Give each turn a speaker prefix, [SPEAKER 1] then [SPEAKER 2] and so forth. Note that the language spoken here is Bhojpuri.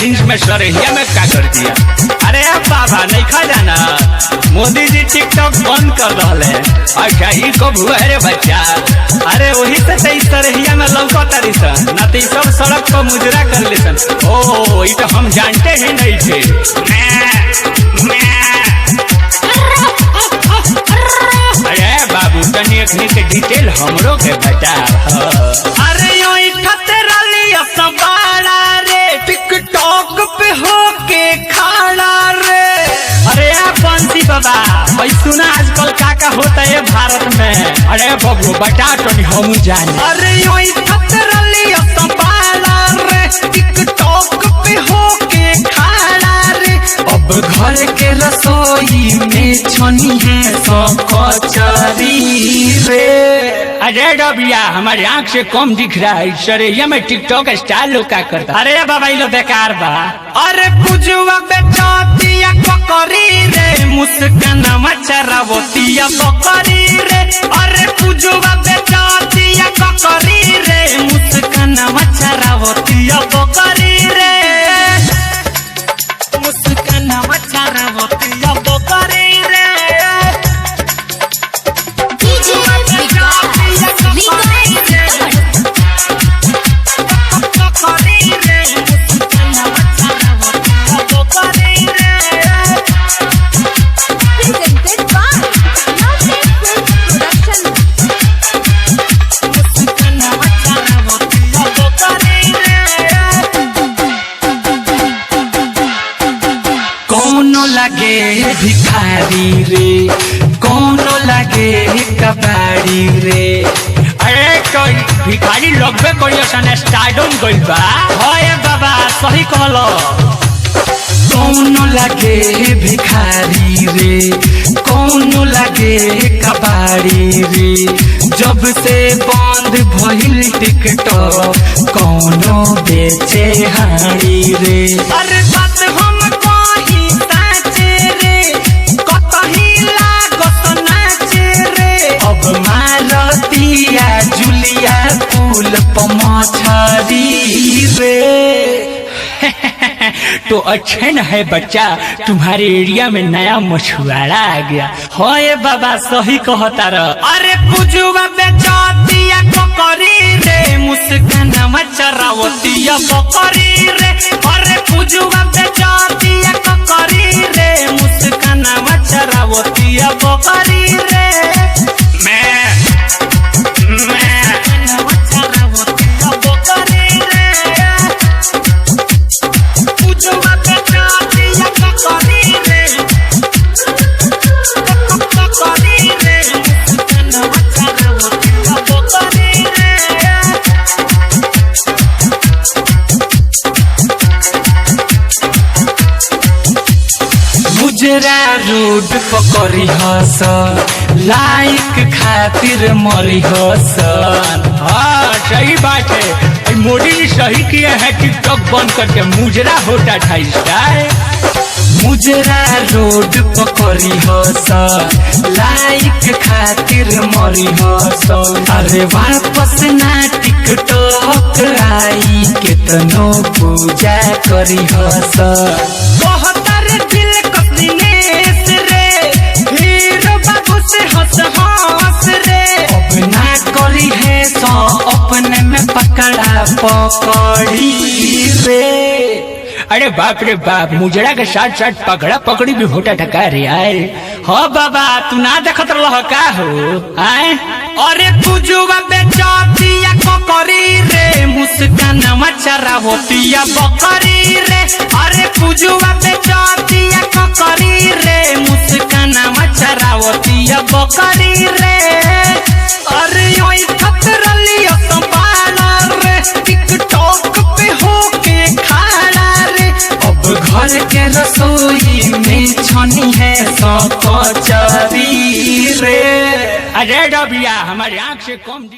[SPEAKER 1] जींस में सरहिया में क्या कर दिया। अरे बाबा नहीं खा जाना, मोदी जी टिकटॉक बंद कर रहे हैं। अच्छा ये कब हुआ है रे बच्चा? अरे वही से सरहिया में लौका तारी सन, न तो सब सड़क पर मुजरा कर ले सन। ओ ये तो हम जानते ही नहीं थे। अरे बाबू तनी अखनी के डिटेल हमरो के बता। अरे टिकटॉक पे होके खाना रे। अरे बंसी बाबा भाई सुना आजकल क्या होता है भारत में। अरे बाबू बता तो हम जाने। अरे टिकटॉक पे होके खाना रे। अब घर के रसोई में छनी है कचरी रे। अरे डबिया हमारे आँख से कम दिख रहा है सरैया में टिकटॉक स्टाइल लोग क्या करता। अरे बाबा ये लो बेकार बा। अरे पुजुआ बेचातिया बकरी रे, मुस्कान चरावतिया बकरी रे। अरे पुजुआ बेचातिया बकरी रे, मुस्कान चरावतिया बकरी रे। मुस्कान चरावतिया बकरी रे। लगे भिखारी रे, कोनो लगे कबाड़ी रे। अरे कोई भिखारी लगबे करियो सन स्टार्डम गइल बा। होए बाबा सही कहलो। कोनो लगे भिखारी रे, कोनो लगे कबाड़ी रे। जब से बंद भइल टिकटॉक, कोनो बेचे हाड़ी रे। अरे बात हम जुलिया पुल पमाछारी रे। तो अच्छा न है बच्चा, तुम्हारे एरिया में नया मछुआरा आ गया। होए बाबा सही कहता रह। अरे पुजुआ बेचातिया बकरी रे, मुस्कान चरावतिया बकरी रे। अरे पुजुआ बेचातिया बकरी रे, मुस्कान चरावतिया बकरी रे। गुजरा रोड पकड़ी हस, लाइक खातिर मरी हसन। हाँ सही बात है, मोदी जी सही किए हैं टिकटॉक बंद करके मुजरा होता था स्टाइल। मुजरा रोड पकड़ी हस, लाइक खातिर मरी हसन। अरे वापस ना टिकटॉक आई, कितनो पूजा करी हस। अपने में पकड़ा पकड़ी रे। अरे बाप रे बाप, मुजरा के साथ साथ पकड़ा पकड़ी भी होता था रे यार। हो बाबा तू ना देखत रह का हो आए। अरे पुजुआ बेचातिया बकरी रे, मुस्कान चरावतिया बकरी रे। अरे पुजुआ बेचातिया बकरी रे, मुस्कान चरावतिया बकरी रे। अरे टिकटॉक पे होके खाना रे। अब घर के रसोई में छनी है कचरी रे। अरे डबिया हमारे आँख से कम